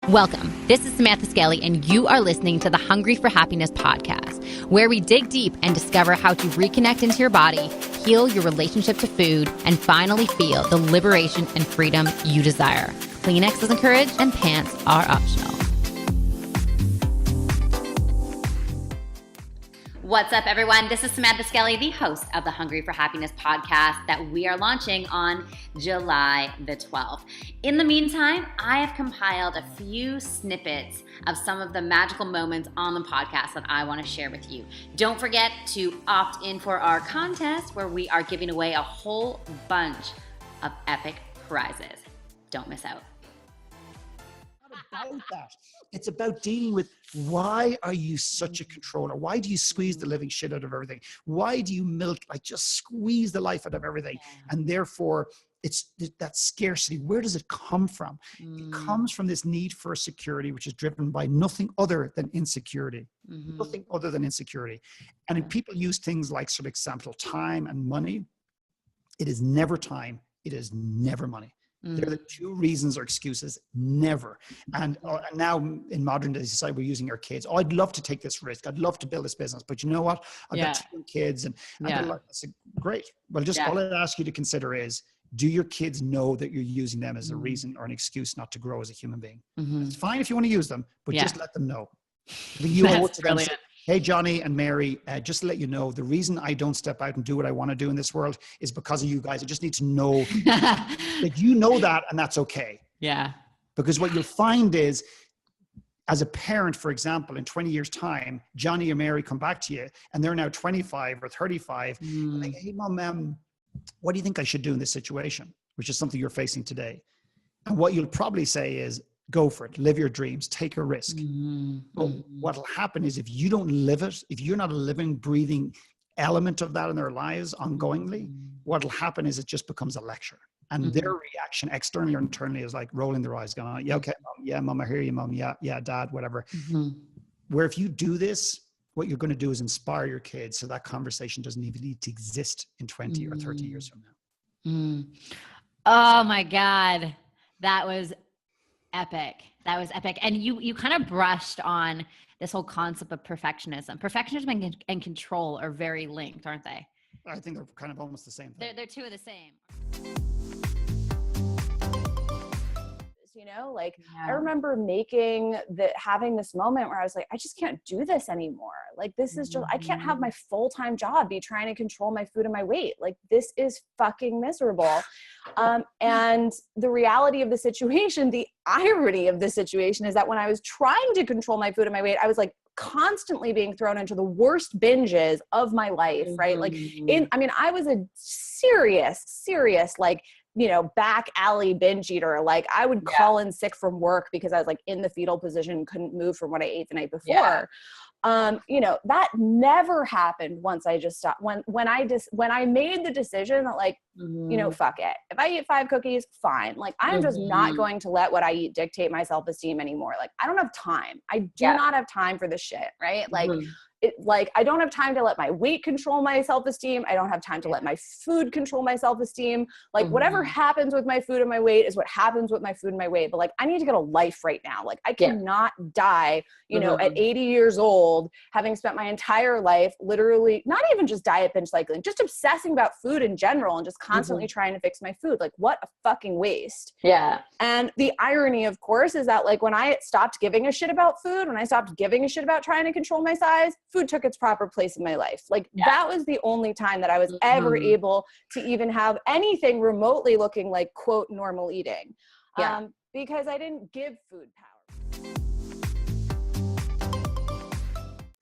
Welcome. This is Samantha Skelly, and you are listening to the Hungry for Happiness podcast, where we dig deep and discover how to reconnect into your body, heal your relationship to food, and finally feel the liberation and freedom you desire. Kleenex is encouraged, and pants are optional. What's up, everyone? This is Samantha Skelly, the host of the Hungry for Happiness podcast that we are launching on July the 12th. In the meantime, I have compiled a few snippets of some of the magical moments on the podcast that I want to share with you. Don't forget to opt in for our contest where we are giving away a whole bunch of epic prizes. Don't miss out. About that. It's about dealing with why are you such a controller? Why do you squeeze the living shit out of everything? Why do you just squeeze the life out of everything? And therefore, it's that scarcity. Where does it come from? It comes from this need for security, which is driven by nothing other than insecurity. Nothing other than insecurity. And if people use things like, for example, time and money, it is never time. It is never money. They're the two reasons or excuses, never. And now in modern day society, we're using our kids. Oh, I'd love to take this risk. I'd love to build this business. But you know what? I've got two kids. And I said, great. Well, all I'd ask you to consider is, do your kids know that you're using them as a reason or an excuse not to grow as a human being? It's fine if you want to use them, but just let them know. That's brilliant. Hey, Johnny and Mary, just to let you know, the reason I don't step out and do what I want to do in this world is because of you guys. I just need to know that you know that, and that's okay. Yeah. Because what you'll find is, as a parent, for example, in 20 years' time, Johnny or Mary come back to you, and they're now 25 or 35. And they, hey, Mom, what do you think I should do in this situation? Which is something you're facing today. And what you'll probably say is, go for it. Live your dreams. Take a risk. But what'll happen is if you don't live it, if you're not a living, breathing element of that in their lives ongoingly, what'll happen is it just becomes a lecture. And their reaction externally or internally is like rolling their eyes going, yeah, okay, Mom. Yeah, Mom, I hear you, Mom. Yeah, Dad, whatever. Where if you do this, what you're going to do is inspire your kids so that conversation doesn't even need to exist in 20 or 30 years from now. Oh my God. That was epic. That was epic. And you kind of brushed on this whole concept of perfectionism. Perfectionism and control are very linked, aren't they? I think they're kind of almost the same thing. They're two of the same. I remember having this moment where I was like, I just can't do this anymore. Like, this is just, I can't have my full-time job be trying to control my food and my weight. Like, this is fucking miserable. And the reality of the situation, the irony of the situation is that when I was trying to control my food and my weight, I was like constantly being thrown into the worst binges of my life, right? I was a serious, back alley binge eater. Like, I would call in sick from work because I was like in the fetal position, couldn't move from what I ate the night before. That never happened once I just stopped. When I made the decision that fuck it. If I eat 5 cookies, fine. Like, I'm just not going to let what I eat dictate my self-esteem anymore. Like, I don't have time. I do not have time for this shit. Right. I don't have time to let my weight control my self-esteem. I don't have time to let my food control my self-esteem. Like, whatever happens with my food and my weight is what happens with my food and my weight. But I need to get a life right now. Like, I cannot die, at 80 years old, having spent my entire life literally not even just diet binge cycling, just obsessing about food in general and just constantly trying to fix my food. Like, what a fucking waste. Yeah. And the irony, of course, is that when I stopped giving a shit about food, when I stopped giving a shit about trying to control my size, food took its proper place in my life. That was the only time that I was ever able to even have anything remotely looking like, quote, normal eating. Because I didn't give food power.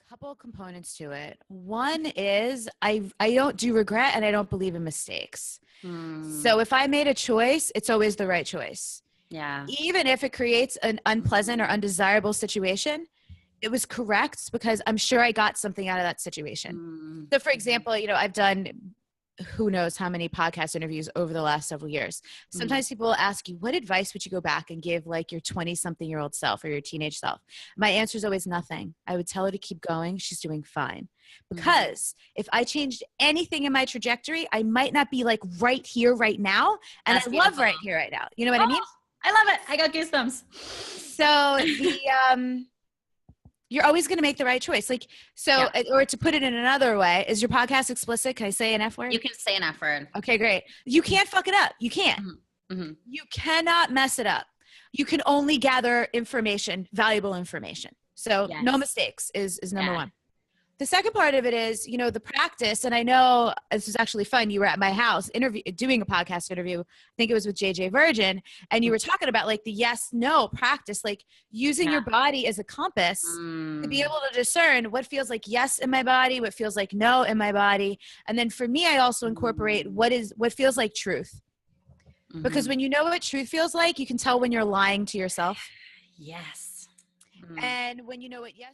Couple components to it. One is I don't do regret and I don't believe in mistakes. So if I made a choice, it's always the right choice. Yeah. Even if it creates an unpleasant or undesirable situation, it was correct because I'm sure I got something out of that situation. So for example, I've done who knows how many podcast interviews over the last several years. Sometimes people will ask you, what advice would you go back and give your 20-something-year-old self or your teenage self? My answer is always nothing. I would tell her to keep going. She's doing fine. Because if I changed anything in my trajectory, I might not be right here, right now. And I love right here, right now. You know what I mean? I love it. I got goosebumps. So you're always going to make the right choice. Like, so, or to put it in another way, is your podcast explicit? Can I say an F word? You can say an F word. Okay, great. You can't fuck it up. You can't. You cannot mess it up. You can only gather information, valuable information. So no mistakes is number one. The second part of it is, you know, the practice. And I know this was actually fun. You were at my house doing a podcast interview. I think it was with JJ Virgin. And you were talking about like the yes, no practice, like using your body as a compass to be able to discern what feels like yes in my body, what feels like no in my body. And then for me, I also incorporate what feels like truth. Because when you know what truth feels like, you can tell when you're lying to yourself. Yes. And when you know what yes